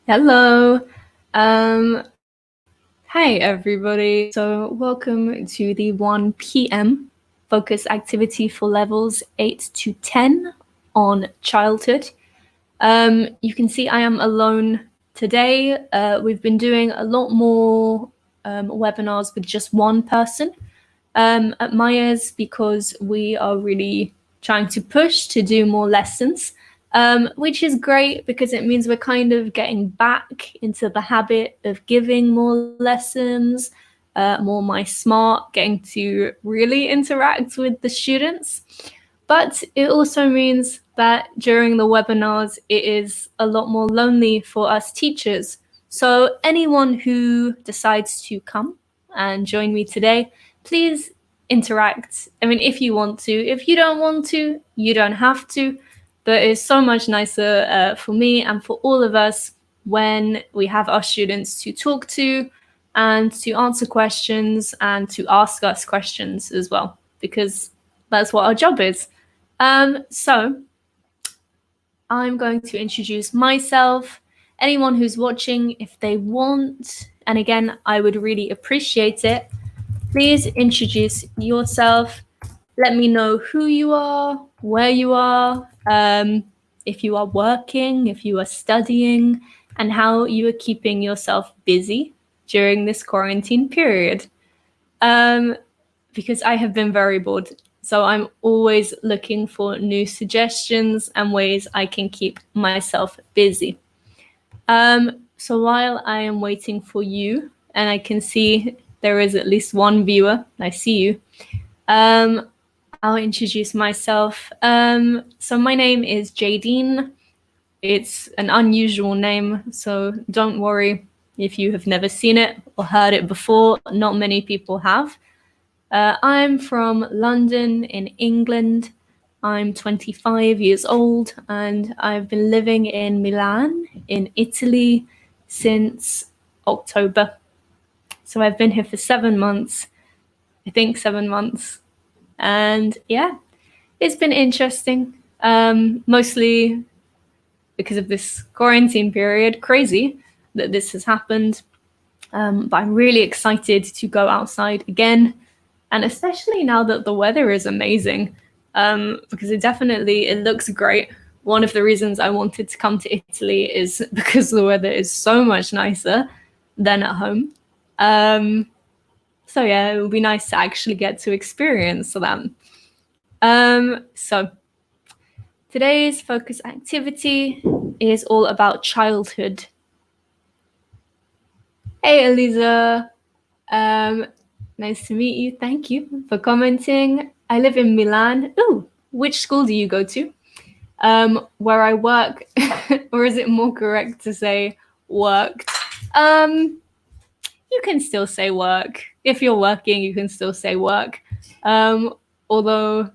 Hello. Um, Hi, everybody. So, welcome to the 1 p.m. focus activity for levels 8 to 10 on childhood. You can see I am alone today. We've been doing a lot more webinars with just one person at Myers because we are really trying to push to do more lessons, which is great because it means we're kind of getting back into the habit of giving more lessons, more My Smart, getting to really interact with the students. But it also means that during the webinars, it is a lot more lonely for us teachers. So anyone who decides to come and join me today, please interact. I mean, if you want to. If you don't want to, you don't have to. But it's so much nicer for me and for all of us when we have our students to talk to and to answer questions and to ask us questions as well, because that's what our job is. So I'm going to introduce myself. Anyone who's watching, if they want, and again, I would really appreciate it, please introduce yourself. Let me know who you are, where you are, if you are working, if you are studying, and how you are keeping yourself busy during this quarantine period. Because I have been very bored. So I'm always looking for new suggestions and ways I can keep myself busy. So while I am waiting for you, and I can see there is at least one viewer, I see you, I'll introduce myself. So my name is Jadene. It's an unusual name, so don't worry if you have never seen it or heard it before. Not many people have. I'm from London in England. I'm 25 years old and I've been living in Milan in Italy since October. So I've been here for 7 months, I think 7 months. And yeah, it's been interesting, mostly because of this quarantine period. Crazy that this has happened. But I'm really excited to go outside again. And especially now that the weather is amazing, because it looks great. One of the reasons I wanted to come to Italy is because the weather is so much nicer than at home. So yeah, it would be nice to actually get to experience that. So today's focus activity is all about childhood. Hey, Eliza. Nice to meet you. Thank you for commenting. I live in Milan. Ooh, which school do you go to? Where I work, or is it more correct to say worked? You can still say work. If you're working, you can still say work. Although,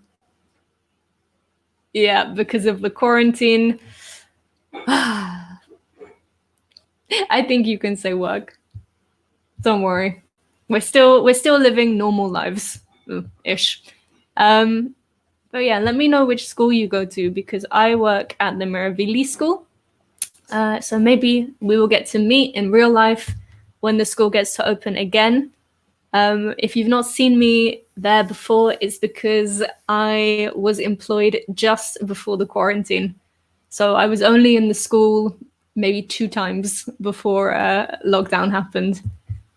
yeah, because of the quarantine, I think you can say work. Don't worry. We're still living normal lives, ish. But yeah, let me know which school you go to because I work at the Meravigli school. So maybe we will get to meet in real life when the school gets to open again. If you've not seen me there before, it's because I was employed just before the quarantine. So I was only in the school maybe 2 times before lockdown happened,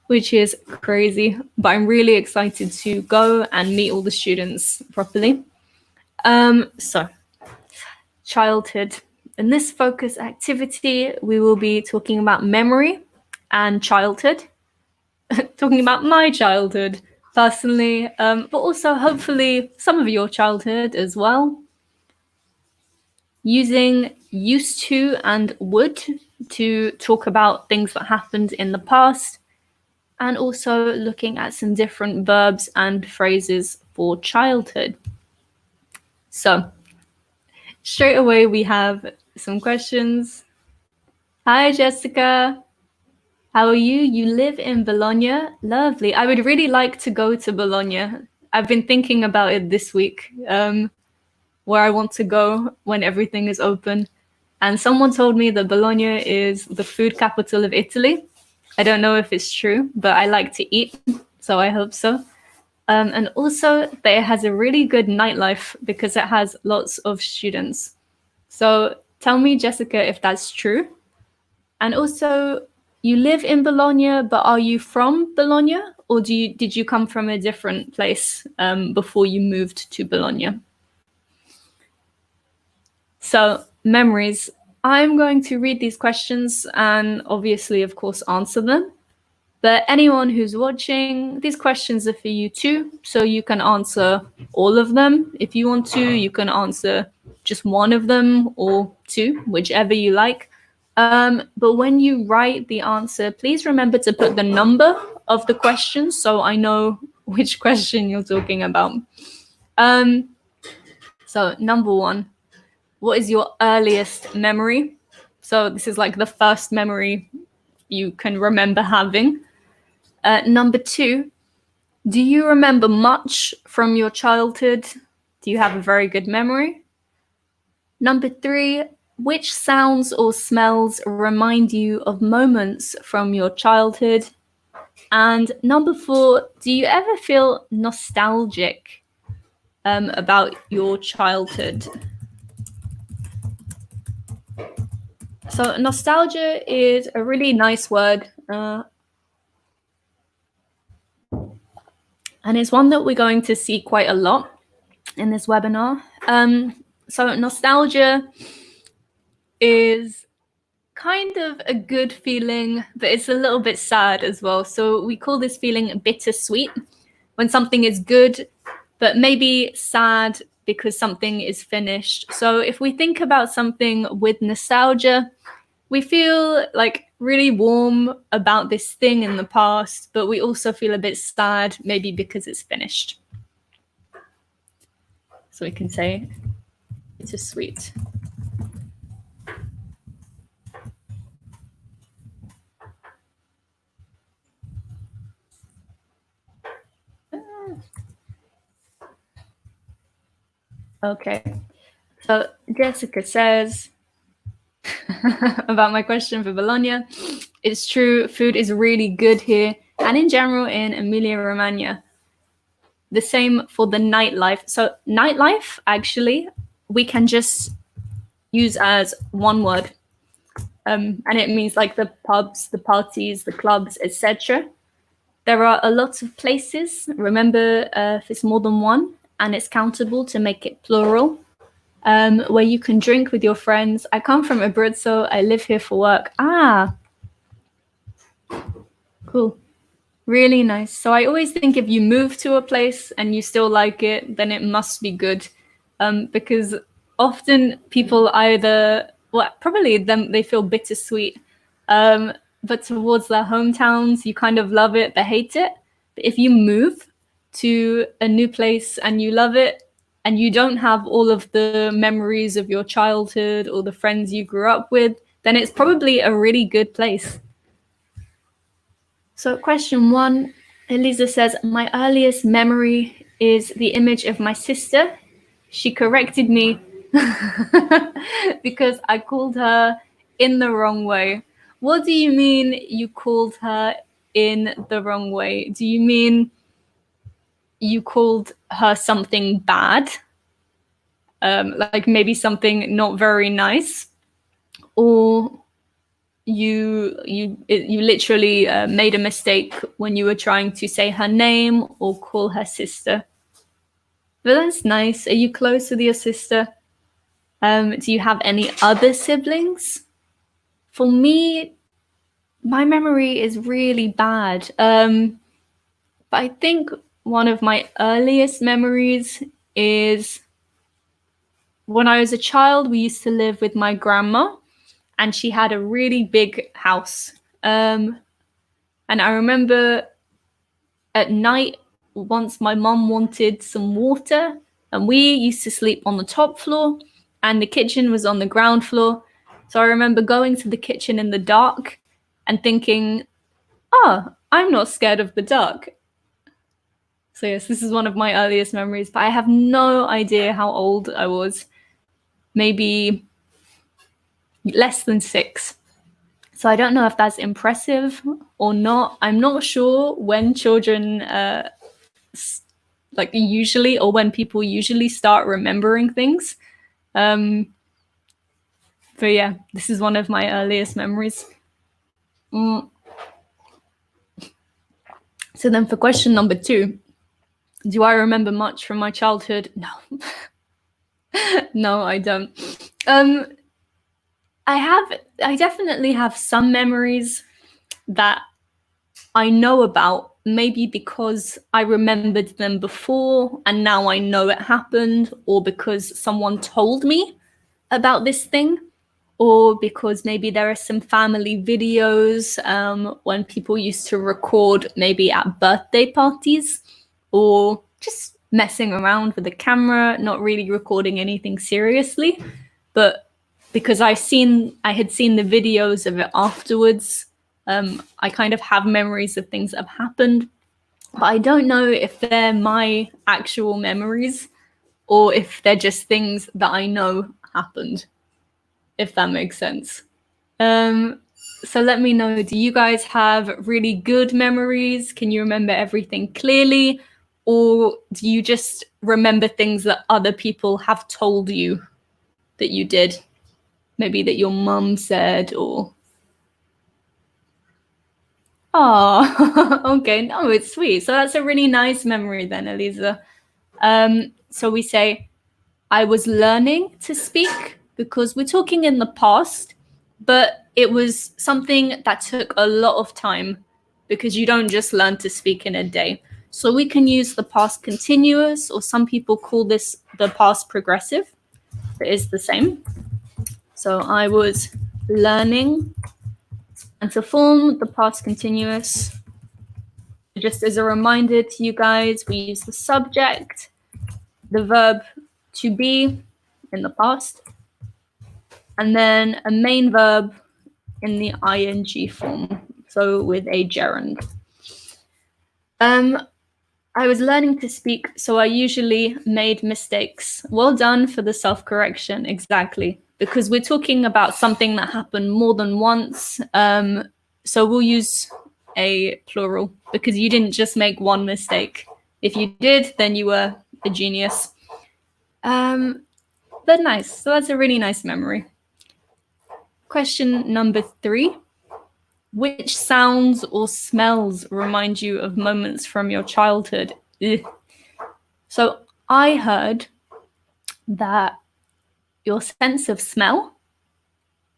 which is crazy. But I'm really excited to go and meet all the students properly. So, childhood. In this focus activity, we will be talking about memory and childhood, talking about my childhood personally, but also hopefully some of your childhood as well. Using used to and would to talk about things that happened in the past, and also looking at some different verbs and phrases for childhood. So, straight away, we have some questions. Hi, Jessica. How are you? You live in Bologna? Lovely. I would really like to go to Bologna. I've been thinking about it this week, where I want to go when everything is open. And someone told me that Bologna is the food capital of Italy. I don't know if it's true, but I like to eat, so I hope so. And also that it has a really good nightlife because it has lots of students. So tell me, Jessica, if that's true. And also, you live in Bologna, but are you from Bologna, or did you come from a different place before you moved to Bologna? So memories. I'm going to read these questions and obviously, of course, answer them. But anyone who's watching, these questions are for you too. So you can answer all of them. If you want to, you can answer just one of them or two, whichever you like. But when you write the answer, please remember to put the number of the question so I know which question you're talking about. So number one, what is your earliest memory? So this is like the first memory you can remember having. Number two, do you remember much from your childhood? Do you have a very good memory? Number three, which sounds or smells remind you of moments from your childhood? And number four, do you ever feel nostalgic about your childhood? So nostalgia is a really nice word. And it's one that we're going to see quite a lot in this webinar. So nostalgia is kind of a good feeling, but it's a little bit sad as well. So we call this feeling bittersweet when something is good, but maybe sad because something is finished. So if we think about something with nostalgia, we feel like really warm about this thing in the past, but we also feel a bit sad, maybe because it's finished. So we can say bittersweet. Okay. So Jessica says about my question for Bologna, it's true, food is really good here and in general in Emilia-Romagna. The same for the nightlife. So nightlife, actually, we can just use as one word. And it means like the pubs, the parties, the clubs, etc. There are a lot of places. Remember, if it's more than one, and it's countable to make it plural, where you can drink with your friends. I come from Abruzzo. I live here for work. Ah, cool. Really nice. So I always think if you move to a place and you still like it, then it must be good. Because often people either, well, probably they feel bittersweet. But towards their hometowns, you kind of love it, but hate it. But if you move to a new place and you love it, and you don't have all of the memories of your childhood or the friends you grew up with, then it's probably a really good place. So question one, Elisa says, my earliest memory is the image of my sister. She corrected me because I called her in the wrong way. What do you mean you called her in the wrong way? Do you mean you called her something bad? Like maybe something not very nice? Or you literally made a mistake when you were trying to say her name or call her sister? But that's nice. Are you close with your sister? Do you have any other siblings? For me, my memory is really bad. But I think one of my earliest memories is when I was a child, we used to live with my grandma, and she had a really big house. And I remember at night, once my mum wanted some water, and we used to sleep on the top floor, and the kitchen was on the ground floor. So I remember going to the kitchen in the dark and thinking, oh, I'm not scared of the dark. So yes, this is one of my earliest memories, but I have no idea how old I was. Maybe less than 6. So I don't know if that's impressive or not. I'm not sure when children like usually, or when people usually start remembering things. But yeah, this is one of my earliest memories. So then for question number 2, do I remember much from my childhood? No. No, I don't. I definitely have some memories that I know about, maybe because I remembered them before and now I know it happened, or because someone told me about this thing, or because maybe there are some family videos when people used to record maybe at birthday parties, or just messing around with the camera, not really recording anything seriously. But because I had seen the videos of it afterwards, I kind of have memories of things that have happened. But I don't know if they're my actual memories or if they're just things that I know happened, if that makes sense. So let me know, do you guys have really good memories? Can you remember everything clearly? Or do you just remember things that other people have told you that you did? Maybe that your mum said, or... Oh, okay. No, it's sweet. So that's a really nice memory then, Eliza. So we say, I was learning to speak, because we're talking in the past, but it was something that took a lot of time, because you don't just learn to speak in a day. So we can use the past continuous, or some people call this the past progressive. It is the same. So I was learning, and to form the past continuous, just as a reminder to you guys, we use the subject, the verb to be in the past, and then a main verb in the ing form, so with a gerund. I was learning to speak, so I usually made mistakes. Well done for the self-correction, exactly. Because we're talking about something that happened more than once. So we'll use a plural, because you didn't just make one mistake. If you did, then you were a genius. But nice. So that's a really nice memory. Question number 3. Which sounds or smells remind you of moments from your childhood? Ugh. So I heard that your sense of smell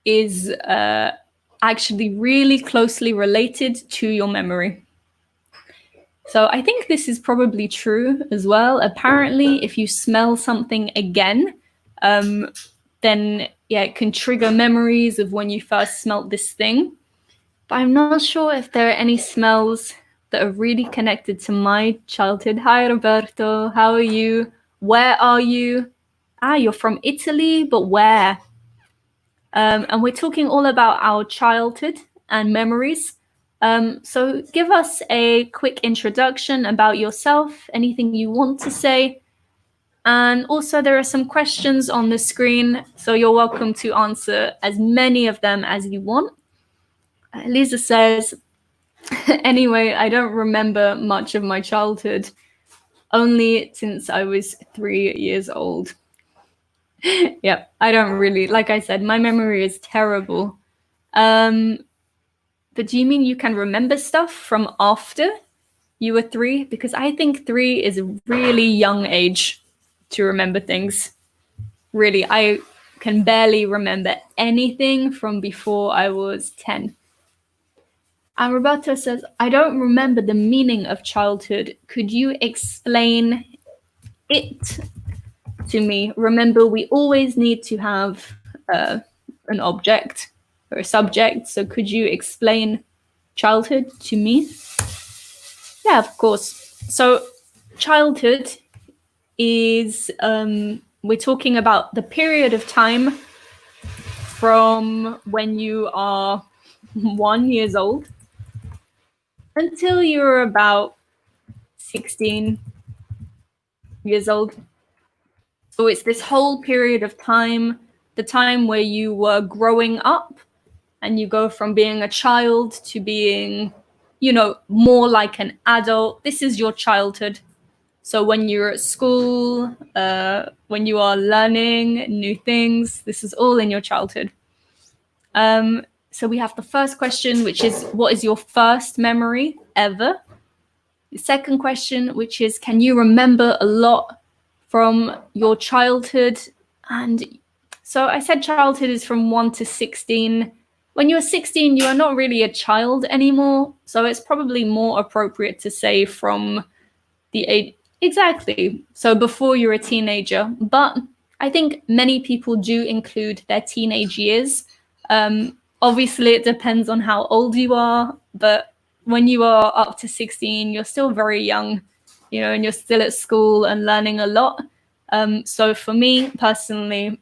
is actually really closely related to your memory. So I think this is probably true as well. Apparently, if you smell something again, then yeah, it can trigger memories of when you first smelt this thing. But I'm not sure if there are any smells that are really connected to my childhood. Hi, Roberto. How are you? Where are you? You're from Italy, but where? And we're talking all about our childhood and memories. So give us a quick introduction about yourself, anything you want to say. And also there are some questions on the screen, so you're welcome to answer as many of them as you want. Lisa says, anyway, I don't remember much of my childhood, only since I was 3 years old. Yep, I don't really, like I said, my memory is terrible. But do you mean you can remember stuff from after you were 3? Because I think 3 is a really young age to remember things. Really, I can barely remember anything from before I was 10. And Roberto says, I don't remember the meaning of childhood. Could you explain it to me? Remember, we always need to have an object or a subject. So could you explain childhood to me? Yeah, of course. So childhood is, we're talking about the period of time from when you are 1 years old until you're about 16 years old. So it's this whole period of time the time where you were growing up and you go from being a child to being, more like an adult. This is your childhood. So when you're at school, when you are learning new things, this is all in your childhood. So we have the first question, which is, what is your first memory ever? The second question, which is, can you remember a lot from your childhood? And so I said childhood is from 1 to 16. When you're 16, you are not really a child anymore. So it's probably more appropriate to say from the age. Exactly. So before you're a teenager. But I think many people do include their teenage years. Obviously, it depends on how old you are. But when you are up to 16, you're still very young, and you're still at school and learning a lot. So for me personally,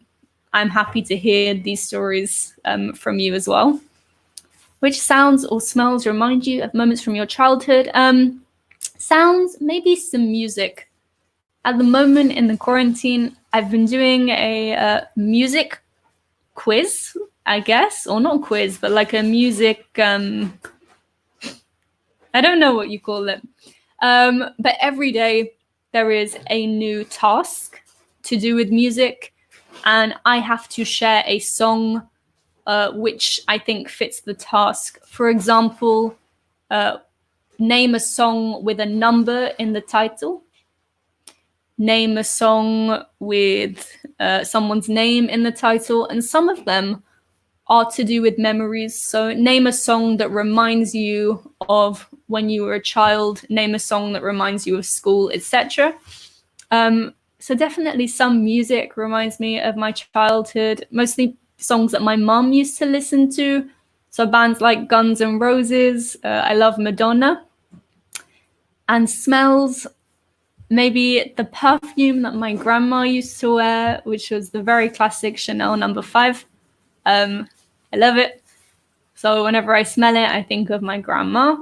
I'm happy to hear these stories from you as well. Which sounds or smells remind you of moments from your childhood? Sounds, maybe some music. At the moment in the quarantine, I've been doing a music quiz, I guess, or not quiz, but like a music, I don't know what you call it. But every day there is a new task to do with music, and I have to share a song which I think fits the task. For example, name a song with a number in the title. Name a song with someone's name in the title, and some of them are to do with memories. So name a song that reminds you of when you were a child, name a song that reminds you of school, etc. So definitely some music reminds me of my childhood, mostly songs that my mom used to listen to. So bands like Guns N' Roses, I love Madonna. And smells, maybe the perfume that my grandma used to wear, which was the very classic Chanel No. 5. I love it. So whenever I smell it, I think of my grandma.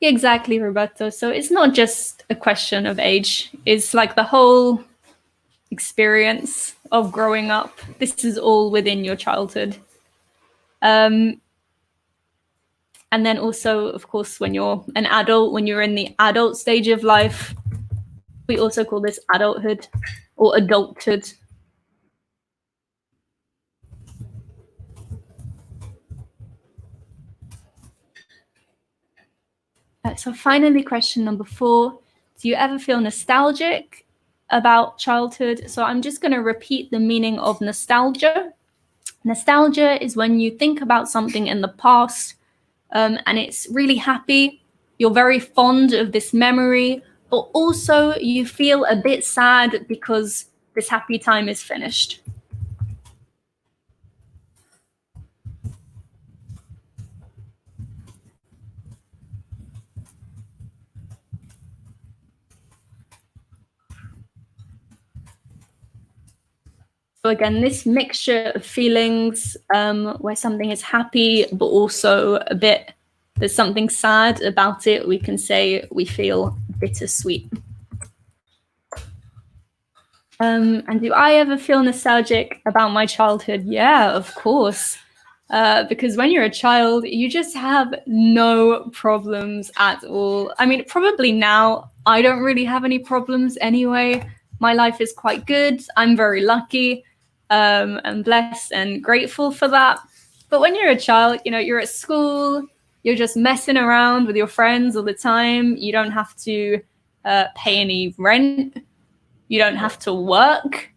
Exactly, Roberto. So it's not just a question of age. It's like the whole experience of growing up. This is all within your childhood. And then also, of course, when you're an adult, when you're in the adult stage of life, we also call this adulthood or adulthood. So finally, question number 4. Do you ever feel nostalgic about childhood? So I'm just going to repeat the meaning of nostalgia. Nostalgia is when you think about something in the past and it's really happy. You're very fond of this memory, but also you feel a bit sad because this happy time is finished. So again, this mixture of feelings where something is happy, but also a bit, there's something sad about it. We can say we feel bittersweet. And do I ever feel nostalgic about my childhood? Yeah, of course. Because when you're a child, you just have no problems at all. I mean, probably now I don't really have any problems anyway. My life is quite good. I'm very lucky and blessed and grateful for that. But when you're a child, you're at school, you're just messing around with your friends all the time. You don't have to pay any rent. You don't have to work.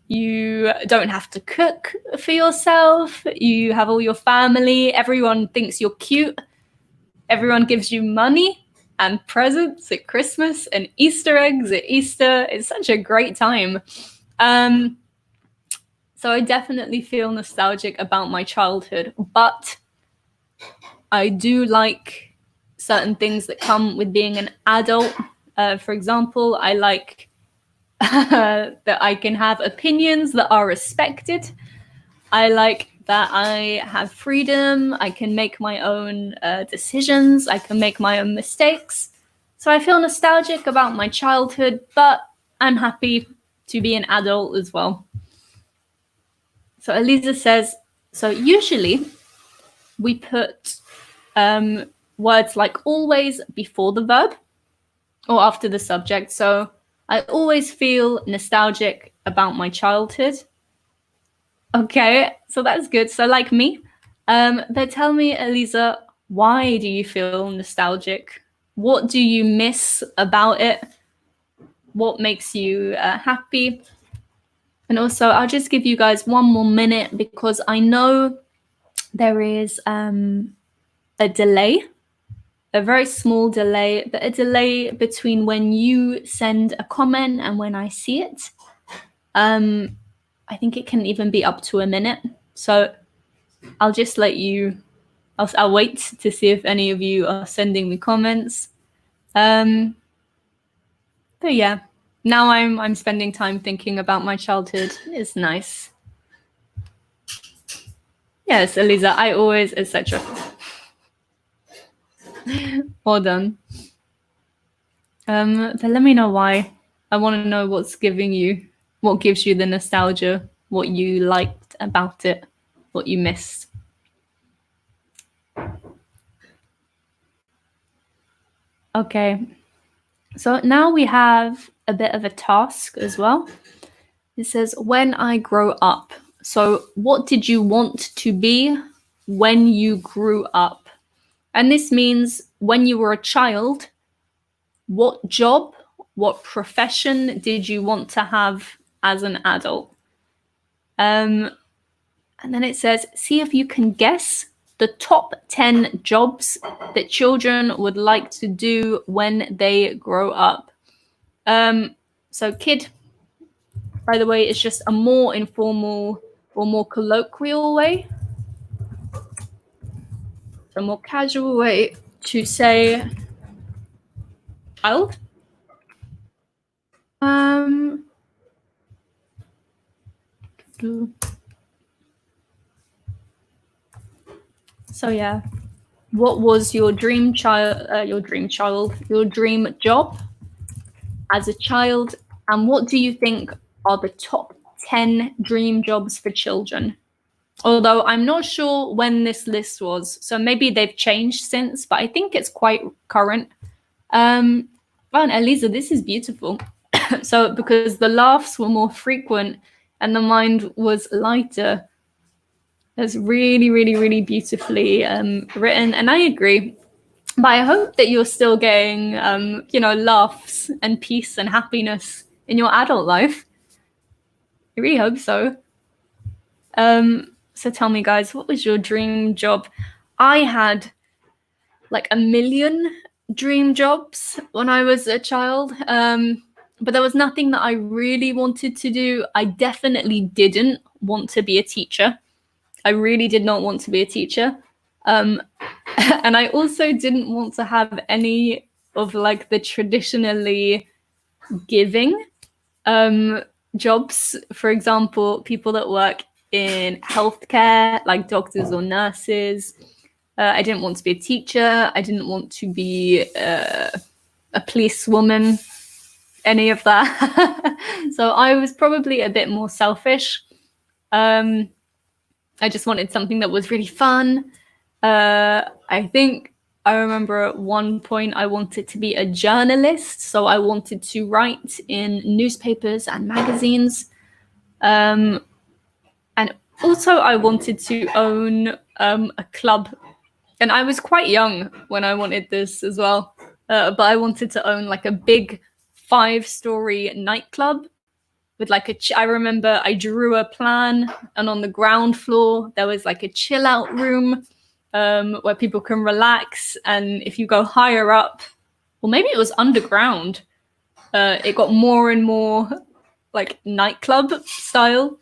You don't have to cook for yourself. You have all your family. Everyone thinks you're cute. Everyone gives you money and presents at Christmas and Easter eggs at Easter. It's such a great time. So I definitely feel nostalgic about my childhood, but I do like certain things that come with being an adult. For example, I like that I can have opinions that are respected. I like that I have freedom. I can make my own decisions. I can make my own mistakes. So I feel nostalgic about my childhood, but I'm happy to be an adult as well. So Elisa says, so usually we put words like always before the verb or after the subject. So I always feel nostalgic about my childhood. Okay, so that's good. So like me. But tell me, Elisa, why do you feel nostalgic? What do you miss about it? What makes you happy? And also, I'll just give you guys one more minute because I know there is a delay, a very small delay, but a delay between when you send a comment and when I see it. I think it can even be up to a minute. So I'll just let you, I'll wait to see if any of you are sending me comments. But yeah, now I'm spending time thinking about my childhood. It's nice. Yes, Elisa, I always, etc. Well done. But let me know why. I want to know what gives you the nostalgia, what you liked about it, what you missed. Okay, so now we have a bit of a task as well. It says, when I grow up. So what did you want to be when you grew up? And this means when you were a child, what job, what profession did you want to have as an adult? And then it says, see if you can guess the top 10 jobs that children would like to do when they grow up. So kid, by the way, is just a more informal or more colloquial way, a more casual way to say child. So yeah, what was your dream dream job as a child, and what do you think are the top 10 dream jobs for children? Although I'm not sure when this list was, so maybe they've changed since, but I think it's quite current. And Elisa, this is beautiful. So because the laughs were more frequent and the mind was lighter, it's really, really, really beautifully written, and I agree. But I hope that you're still getting, laughs and peace and happiness in your adult life. I really hope so. So tell me, guys, what was your dream job? I had like a million dream jobs when I was a child, but there was nothing that I really wanted to do. I definitely didn't want to be a teacher. I really did not want to be a teacher. And I also didn't want to have any of like the traditionally giving jobs. For example, people that work in healthcare, like doctors or nurses. I didn't want to be a teacher. I didn't want to be a policewoman, any of that. So I was probably a bit more selfish. I just wanted something that was really fun. I think I remember at one point I wanted to be a journalist. So I wanted to write in newspapers and magazines. And also I wanted to own a club. And I was quite young when I wanted this as well. But I wanted to own like a big 5-story nightclub with like I remember I drew a plan, and on the ground floor there was like a chill out room where people can relax. And if you go higher up, well, maybe it was underground, it got more and more like nightclub style,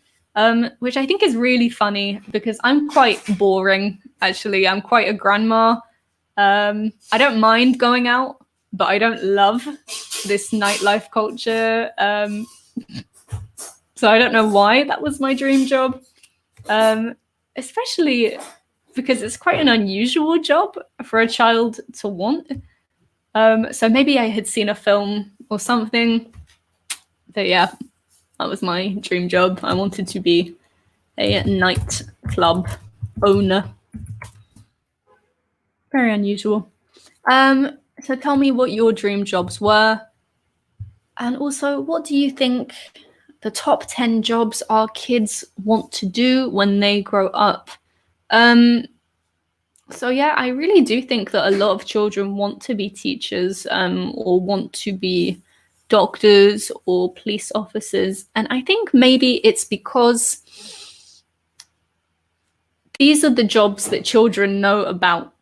which I think is really funny because I'm quite boring, actually. I'm quite a grandma. I don't mind going out, but I don't love this nightlife culture. So I don't know why that was my dream job, especially because it's quite an unusual job for a child to want. So maybe I had seen a film or something. But yeah, that was my dream job. I wanted to be a nightclub owner. Very unusual. So tell me what your dream jobs were. And also, what do you think the top 10 jobs our kids want to do when they grow up? So yeah, I really do think that a lot of children want to be teachers, or want to be doctors or police officers. And I think maybe it's because these are the jobs that children know about.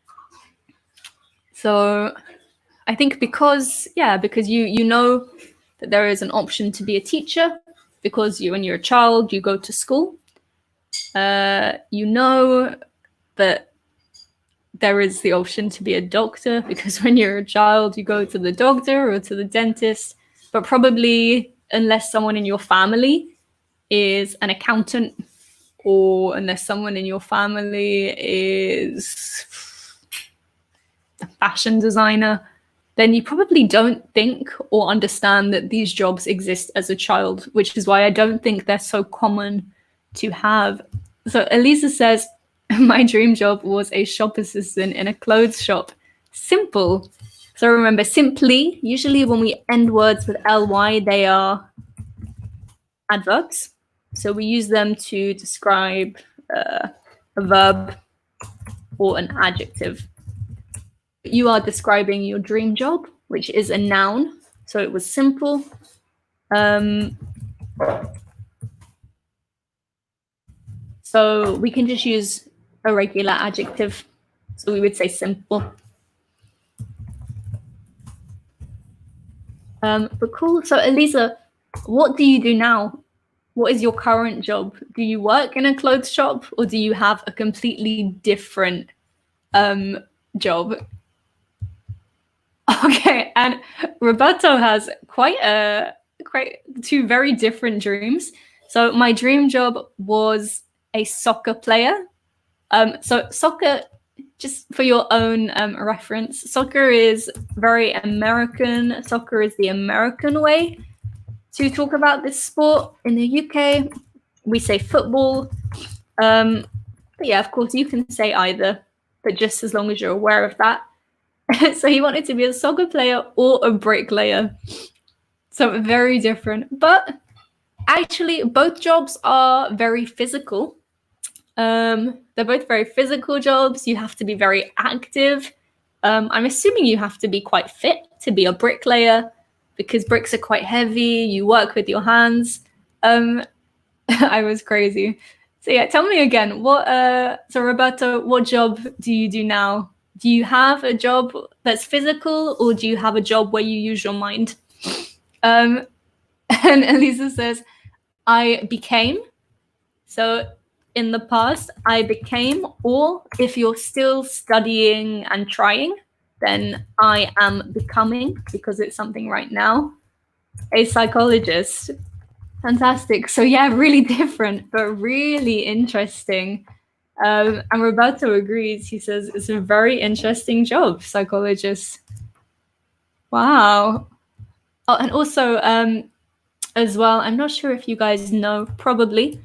So I think because you know that there is an option to be a teacher, because when you're a child, you go to school. You know that there is the option to be a doctor, because when you're a child, you go to the doctor or to the dentist. But probably, unless someone in your family is an accountant, or unless someone in your family is a fashion designer, then you probably don't think or understand that these jobs exist as a child, which is why I don't think they're so common to have. So Elisa says, my dream job was a shop assistant in a clothes shop. Simple. So remember, simply, usually when we end words with ly, they are adverbs. So we use them to describe a verb or an adjective. You are describing your dream job, which is a noun. So it was simple. So we can just use a regular adjective. So we would say simple. But cool. So Elisa, what do you do now? What is your current job? Do you work in a clothes shop, or do you have a completely different job? Okay, and Roberto has quite two very different dreams. So my dream job was a soccer player. So soccer, just for your own reference, soccer is very American. Soccer is the American way to talk about this sport. In the UK, we say football. But yeah, of course, you can say either, but just as long as you're aware of that. So he wanted to be a soccer player or a bricklayer. So very different. But actually, both jobs are very physical. They're both very physical jobs. You have to be very active. I'm assuming you have to be quite fit to be a bricklayer, because bricks are quite heavy. You work with your hands. I was crazy. So yeah, tell me again. So Roberto, what job do you do now? Do you have a job that's physical, or do you have a job where you use your mind? And Elisa says, I became. So in the past, I became, or if you're still studying and trying, then I am becoming, because it's something right now, a psychologist. Fantastic. So yeah, really different, but really interesting. And Roberto agrees. He says it's a very interesting job, psychologist. Wow. Oh, and also, as well, I'm not sure if you guys know, probably,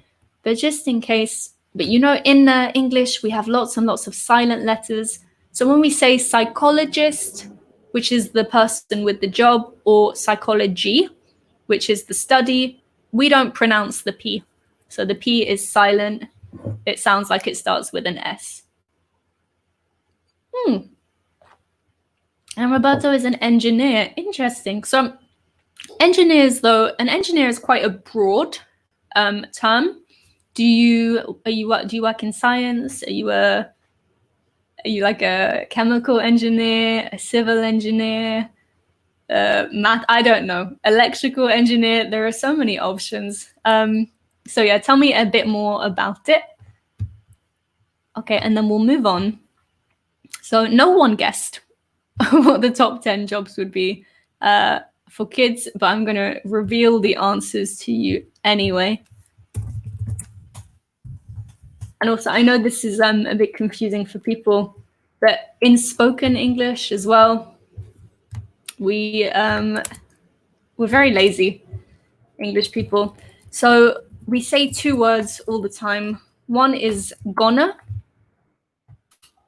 but just in case, but you know, in English, we have lots and lots of silent letters. So when we say psychologist, which is the person with the job, or psychology, which is the study, we don't pronounce the P. So the P is silent. It sounds like it starts with an S. And Roberto is an engineer. Interesting. So engineers, though, an engineer is quite a broad term. Do you work in science? Are you like a chemical engineer, a civil engineer, math? I don't know. Electrical engineer. There are so many options. So yeah, tell me a bit more about it. Okay, and then we'll move on. So no one guessed what the top 10 jobs would be for kids, but I'm going to reveal the answers to you anyway. And also, I know this is a bit confusing for people, but in spoken English as well, we're very lazy, English people. So we say two words all the time. One is gonna,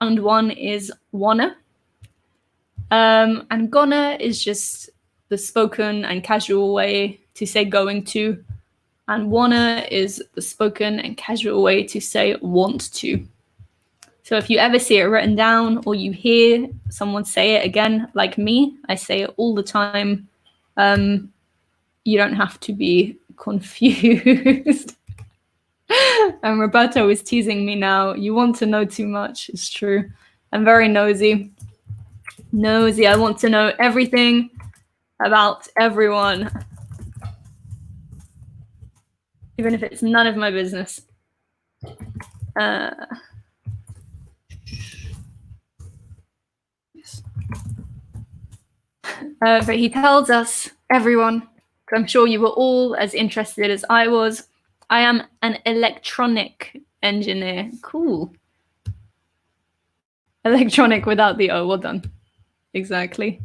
and one is wanna. And gonna is just the spoken and casual way to say going to, and wanna is the spoken and casual way to say want to. So if you ever see it written down or you hear someone say it again, like me, I say it all the time. You don't have to be confused. And Roberto is teasing me now. You want to know too much. It's true. I'm very nosy. I want to know everything about everyone, even if it's none of my business. But he tells us, everyone, I'm sure you were all as interested as I was, I am an electronic engineer. Cool. Electronic without the O. Well done. Exactly.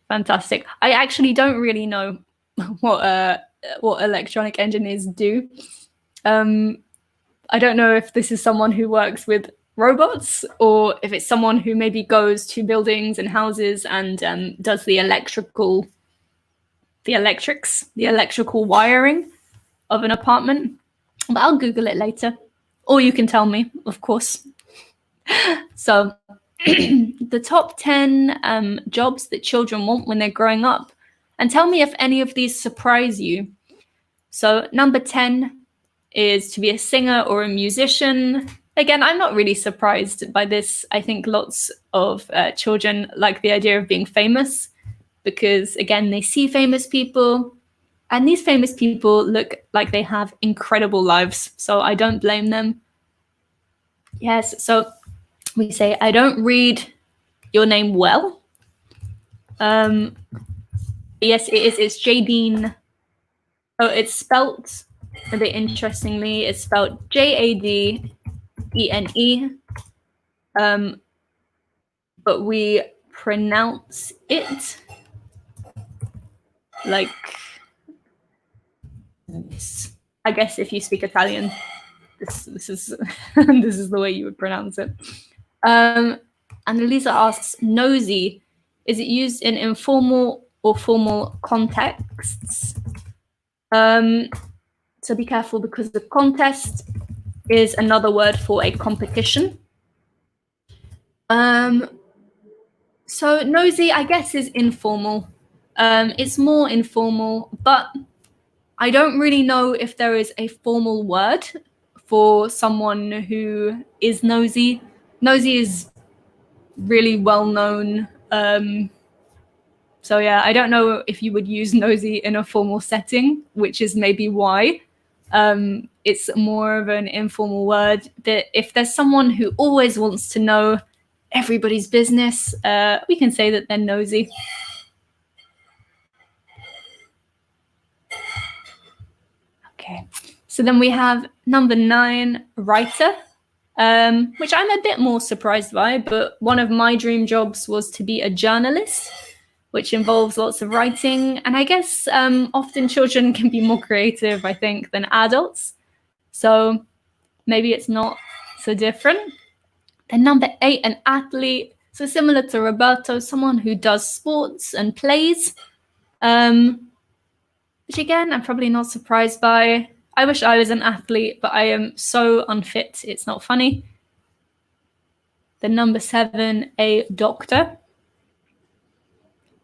Fantastic. I actually don't really know what electronic engineers do. I don't know if this is someone who works with robots or if it's someone who maybe goes to buildings and houses and does the electrical wiring of an apartment. But I'll Google it later. Or you can tell me, of course. So the top 10 jobs that children want when they're growing up. And tell me if any of these surprise you. So number 10 is to be a singer or a musician. Again, I'm not really surprised by this. I think lots of children like the idea of being famous because, again, they see famous people and these famous people look like they have incredible lives. So I don't blame them. Yes, so we say, I don't read your name well. Yes, it is. It's Jadene. Oh, it's spelt a bit interestingly. It's spelled Jadene. But we pronounce it like this. I guess if you speak Italian, this is this is the way you would pronounce it. And Elisa asks, nosy, is it used in informal or formal contexts? So be careful because the contest is another word for a competition. So nosy, I guess, is informal. It's more informal, but I don't really know if there is a formal word for someone who is nosy. Nosy is really well known. So yeah, I don't know if you would use nosy in a formal setting, which is maybe why. It's more of an informal word. That if there's someone who always wants to know everybody's business, we can say that they're nosy. Okay, so then we have number 9, writer, which I'm a bit more surprised by, but one of my dream jobs was to be a journalist, which involves lots of writing. And I guess often children can be more creative, I think, than adults. So maybe it's not so different. Then number 8, an athlete. So similar to Roberto, someone who does sports and plays, which again, I'm probably not surprised by. I wish I was an athlete, but I am so unfit. It's not funny. Then number 7, a doctor.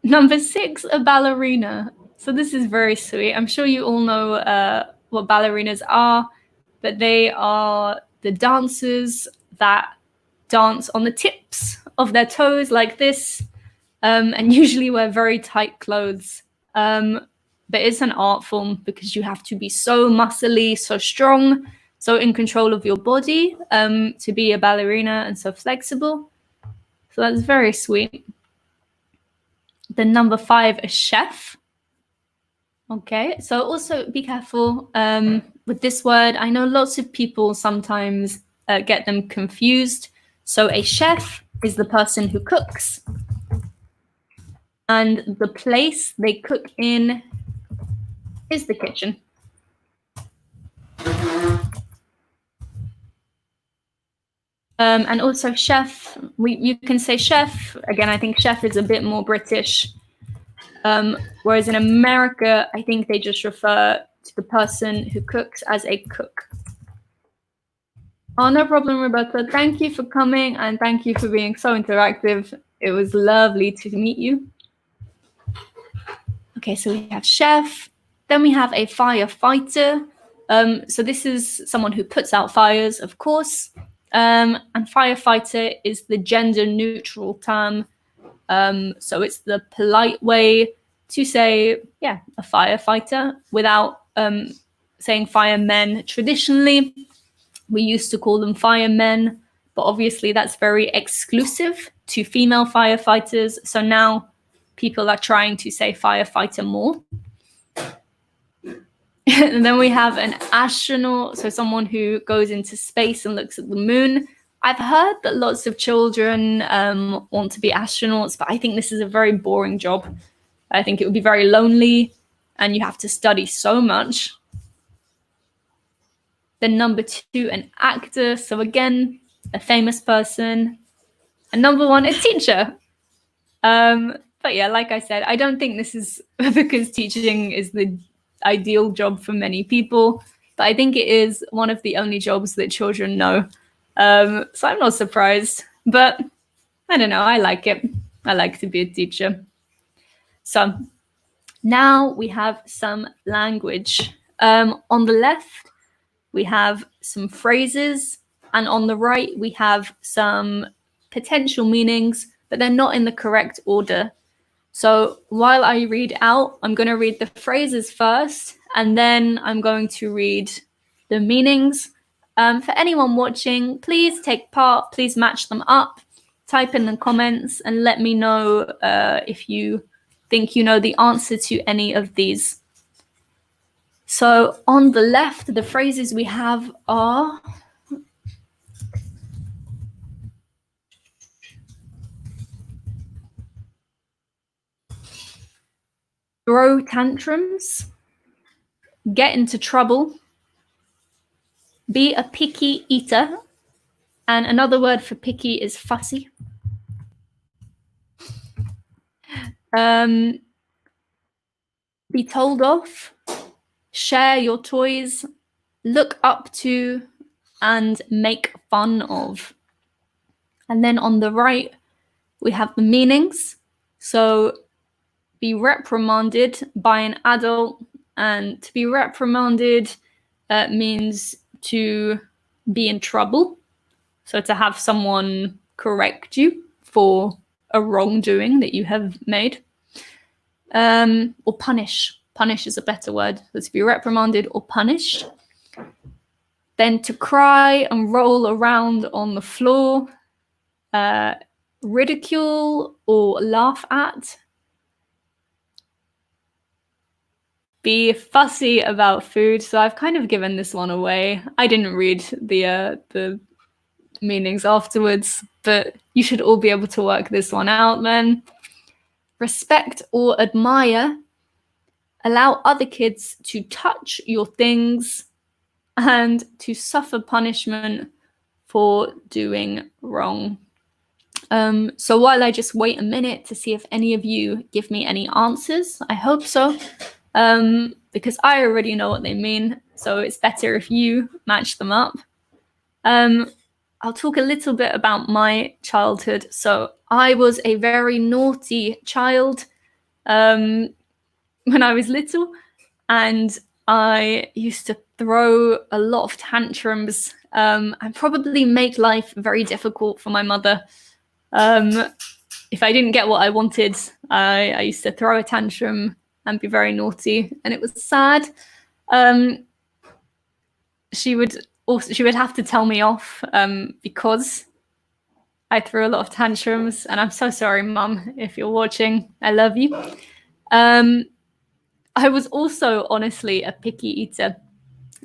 Number 6, a ballerina. So this is very sweet. I'm sure you all know what ballerinas are, but they are the dancers that dance on the tips of their toes like this, and usually wear very tight clothes. But it's an art form because you have to be so muscly, so strong, so in control of your body to be a ballerina and so flexible. So that's very sweet. Then number 5, a chef. Okay, so also be careful with this word. I know lots of people sometimes get them confused. So a chef is the person who cooks. And the place they cook in is the kitchen. And also chef, you can say chef. Again, I think chef is a bit more British. Whereas in America, I think they just refer to the person who cooks as a cook. Oh, no problem, Roberta. Thank you for coming and thank you for being so interactive. It was lovely to meet you. Okay, so we have chef. Then we have a firefighter. So this is someone who puts out fires, of course. And firefighter is the gender neutral term. So it's the polite way to say, yeah, a firefighter without saying firemen. Traditionally, we used to call them firemen, but obviously that's very exclusive to female firefighters. So now people are trying to say firefighter more. And then we have an astronaut, so someone who goes into space and looks at the moon. I've heard that lots of children want to be astronauts, but I think this is a very boring job. I think it would be very lonely and you have to study so much. Then number 2, an actor. So again, a famous person. And number 1, a teacher. But yeah, like I said, I don't think this is because teaching is the ideal job for many people, but I think it is one of the only jobs that children know. So I'm not surprised, but I don't know, I like it. I like to be a teacher. So now we have some language. On the left, we have some phrases, and on the right, we have some potential meanings, but they're not in the correct order. So while I read out, I'm going to read the phrases first, and then I'm going to read the meanings. For anyone watching, please take part, please match them up, type in the comments, and let me know if you think you know the answer to any of these. So on the left, the phrases we have are throw tantrums, get into trouble, be a picky eater, and another word for picky is fussy. Be told off, share your toys, look up to, and make fun of. And then on the right, we have the meanings. So be reprimanded by an adult, and to be reprimanded means to be in trouble. So to have someone correct you for a wrongdoing that you have made. Or punish. Punish is a better word. So to be reprimanded or punished. Then to cry and roll around on the floor. Ridicule or laugh at. Be fussy about food. So I've kind of given this one away. I didn't read the meanings afterwards, but you should all be able to work this one out then. Respect or admire. Allow other kids to touch your things, and to suffer punishment for doing wrong. So while I just wait a minute to see if any of you give me any answers, I hope so, because I already know what they mean, so it's better if you match them up. I'll talk a little bit about my childhood. So I was a very naughty child when I was little, and I used to throw a lot of tantrums and probably make life very difficult for my mother. If I didn't get what I wanted, I used to throw a tantrum and be very naughty, and it was sad. She would have to tell me off because I threw a lot of tantrums, and I'm so sorry, Mum, if you're watching. I love you. I was also honestly a picky eater.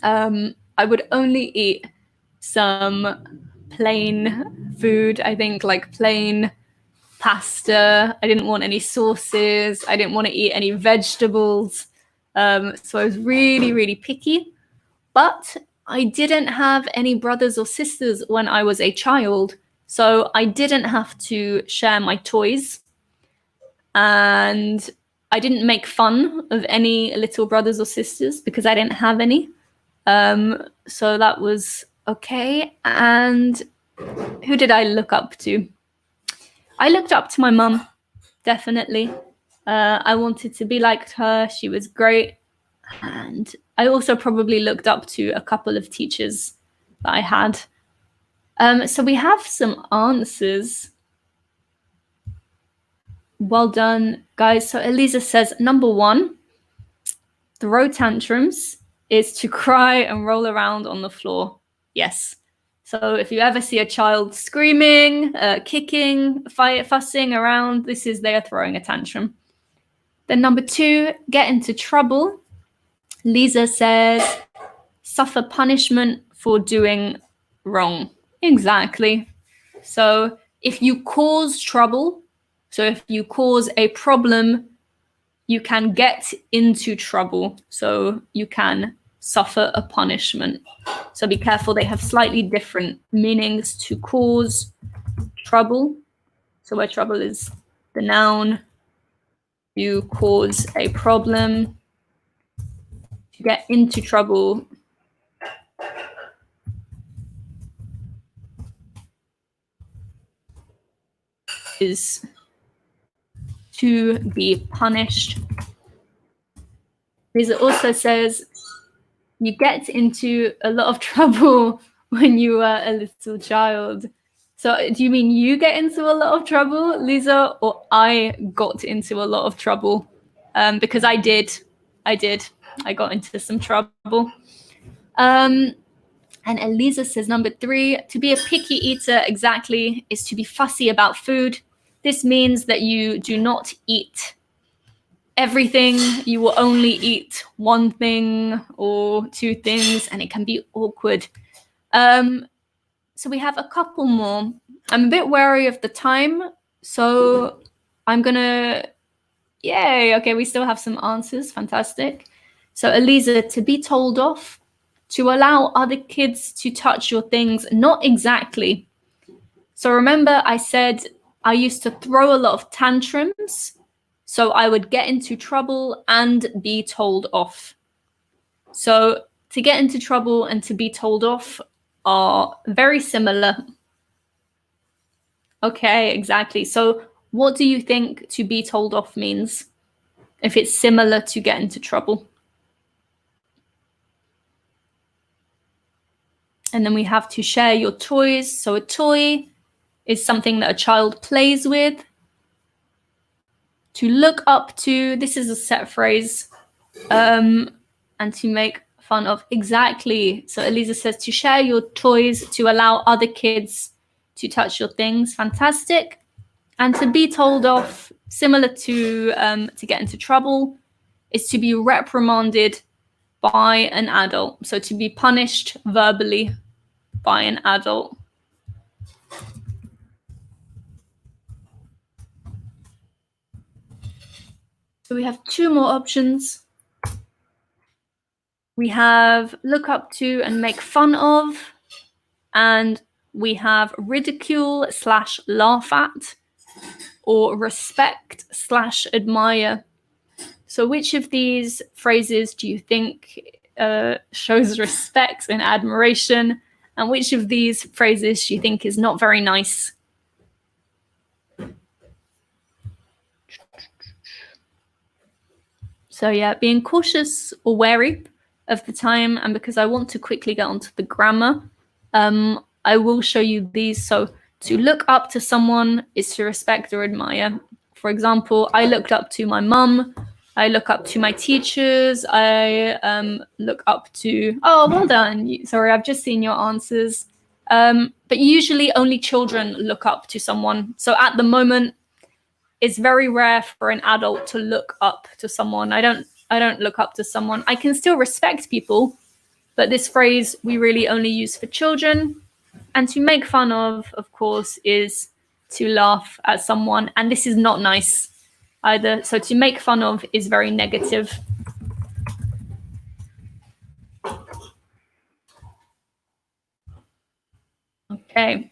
I would only eat some plain food, I think, like plain pasta. I didn't want any sauces. I didn't want to eat any vegetables. So I was really, really picky. But I didn't have any brothers or sisters when I was a child, so I didn't have to share my toys. And I didn't make fun of any little brothers or sisters because I didn't have any. So that was okay. And who did I look up to? I looked up to my mum, definitely. I wanted to be like her. She was great. And I also probably looked up to a couple of teachers that I had. So we have some answers. Well done, guys. So Elisa says, number 1, throw tantrums is to cry and roll around on the floor. Yes. So if you ever see a child screaming, kicking, fussing around, they are throwing a tantrum. Then number 2, get into trouble. Lisa says, suffer punishment for doing wrong. Exactly. So if you cause trouble, so if you cause a problem, you can get into trouble. So you can suffer a punishment. So be careful. They have slightly different meanings. To cause trouble. So where trouble is the noun, you cause a problem. To get into trouble is to be punished. Lisa also says you get into a lot of trouble when you were a little child. So do you mean you get into a lot of trouble, Lisa, or I got into a lot of trouble? Because I did. I got into some trouble. And Elisa says, number 3, to be a picky eater, exactly, is to be fussy about food. This means that you do not eat everything. You will only eat one thing or 2 things, and it can be awkward. So we have a couple more. I'm a bit wary of the time, so I'm gonna, yay, okay, we still have some answers, fantastic. So Elisa, to be told off, to allow other kids to touch your things, not exactly. So remember I said I used to throw a lot of tantrums, so I would get into trouble and be told off. So to get into trouble and to be told off are very similar. Okay, exactly. So what do you think to be told off means if it's similar to get into trouble? And then we have to share your toys. So a toy is something that a child plays with. To look up to, this is a set phrase, and to make fun of, exactly. So Elisa says to share your toys, to allow other kids to touch your things, fantastic. And to be told off, similar to get into trouble, is to be reprimanded by an adult. So to be punished verbally by an adult. So we have 2 more options. We have look up to and make fun of, and we have ridicule / laugh at, or respect / admire. So which of these phrases do you think shows respect and admiration, and which of these phrases do you think is not very nice? So yeah, being cautious or wary of the time, and because I want to quickly get onto the grammar, I will show you these. So to look up to someone is to respect or admire. For example, I looked up to my mum. I look up to my teachers. I look up to, oh, well done. Sorry, I've just seen your answers. But usually only children look up to someone. So at the moment, it's very rare for an adult to look up to someone. I don't look up to someone. I can still respect people, but this phrase we really only use for children. And to make fun of course, is to laugh at someone. And this is not nice either. So to make fun of is very negative. Okay.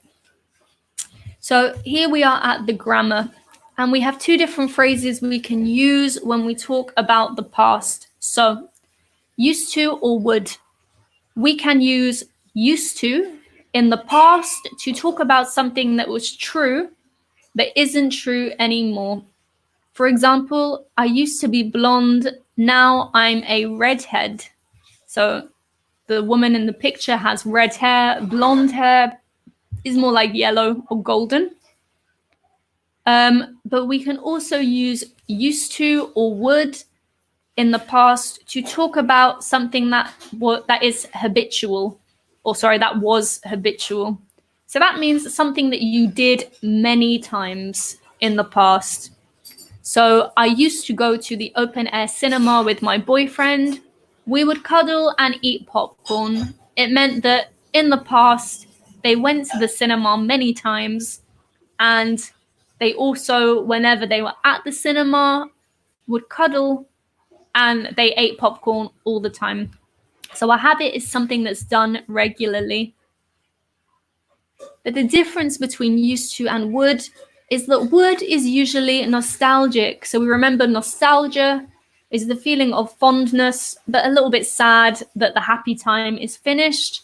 So here we are at the grammar, and we have two different phrases we can use when we talk about the past. So used to or would. We can use used to in the past to talk about something that was true but isn't true anymore. For example, I used to be blonde, now I'm a redhead. So the woman in the picture has red hair, blonde hair is more like yellow or golden. But we can also use used to or would in the past to talk about something that is habitual, or sorry, that was habitual. So that means something that you did many times in the past. So I used to go to the open air cinema with my boyfriend. We would cuddle and eat popcorn. It meant that in the past, they went to the cinema many times, and they also, whenever they were at the cinema, would cuddle and they ate popcorn all the time. So a habit is something that's done regularly. But the difference between used to and would is that would is usually nostalgic. So we remember nostalgia is the feeling of fondness, but a little bit sad that the happy time is finished.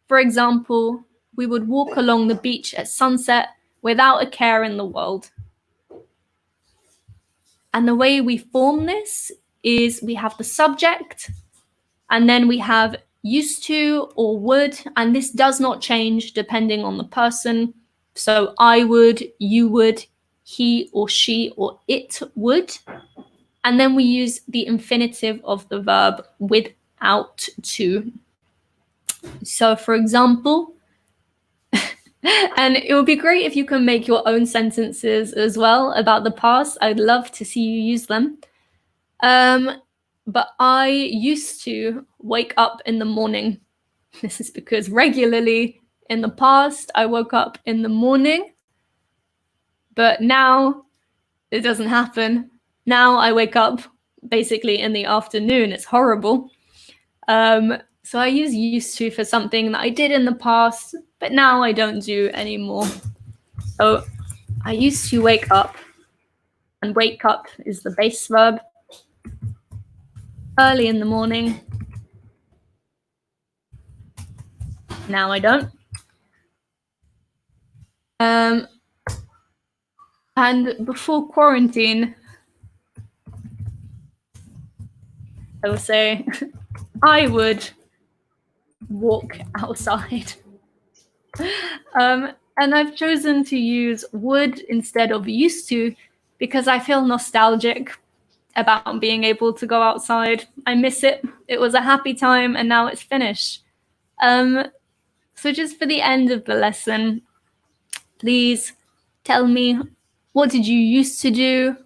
For example, we would walk along the beach at sunset without a care in the world. And the way we form this is we have the subject, and then we have used to or would, and this does not change depending on the person. So I would, you would, he or she or it would. And then we use the infinitive of the verb without to. So for example, and it would be great if you can make your own sentences as well about the past. I'd love to see you use them. But I used to wake up in the morning. This is because regularly in the past, I woke up in the morning. But now it doesn't happen. Now I wake up basically in the afternoon. It's horrible. So I use used to for something that I did in the past, but now I don't do anymore. So I used to wake up, and wake up is the base verb. Early in the morning. Now I don't. And before quarantine, I will say I would walk outside. And I've chosen to use would instead of used to because I feel nostalgic about being able to go outside. I miss it. It was a happy time and now it's finished. So just for the end of the lesson, please tell me, what did you used to do?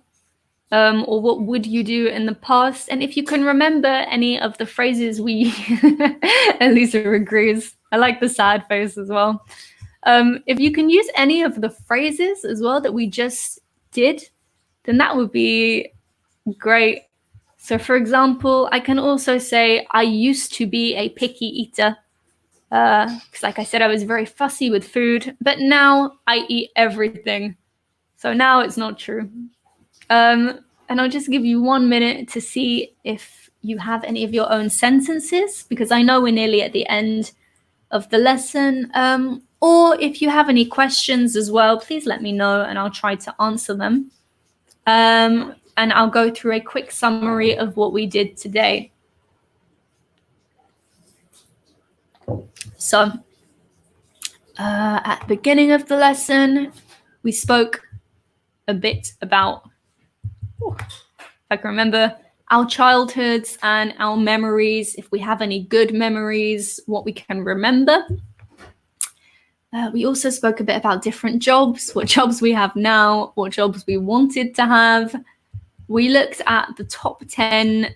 Or what would you do in the past? And if you can remember any of the phrases we, Elisa agrees. I like the sad face as well. If you can use any of the phrases as well that we just did, then that would be great. So for example, I can also say, I used to be a picky eater. Because like I said, I was very fussy with food, but now I eat everything. So now it's not true. And I'll just give you 1 minute to see if you have any of your own sentences, because I know we're nearly at the end of the lesson. Or if you have any questions as well, please let me know and I'll try to answer them. And I'll go through a quick summary of what we did today. So at the beginning of the lesson, we spoke a bit about, if I can remember, our childhoods and our memories, if we have any good memories, what we can remember. We also spoke a bit about different jobs, what jobs we have now, what jobs we wanted to have. We looked at the top 10.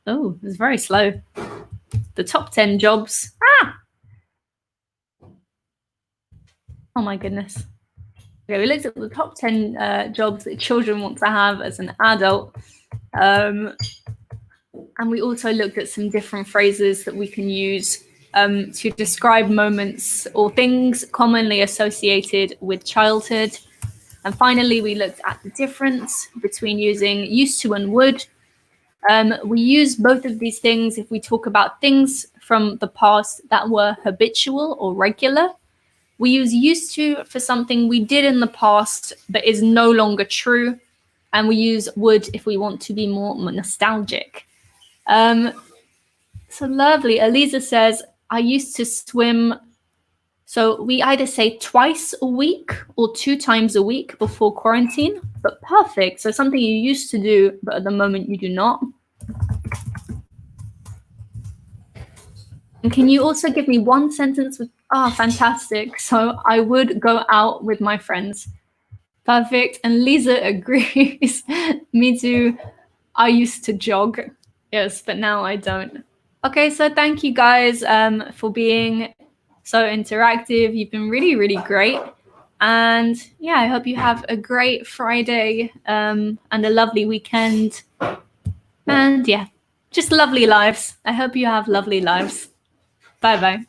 Oh, it was very slow. The top 10 jobs. Oh my goodness. Okay, we looked at the top 10 jobs that children want to have as an adult. And we also looked at some different phrases that we can use to describe moments or things commonly associated with childhood. And finally, we looked at the difference between using used to and would. We use both of these things if we talk about things from the past that were habitual or regular. We use used to for something we did in the past but is no longer true. And we use would if we want to be more nostalgic. So lovely. Eliza says, I used to swim. So we either say twice a week or 2 times a week before quarantine, but perfect. So something you used to do, but at the moment you do not. And can you also give me one sentence with, fantastic. So I would go out with my friends. Perfect. And Lisa agrees. Me too. I used to jog. Yes, but now I don't. Okay, so thank you guys for being so interactive. You've been really, really great. And yeah, I hope you have a great Friday and a lovely weekend. And yeah, just lovely lives. I hope you have lovely lives. Bye bye.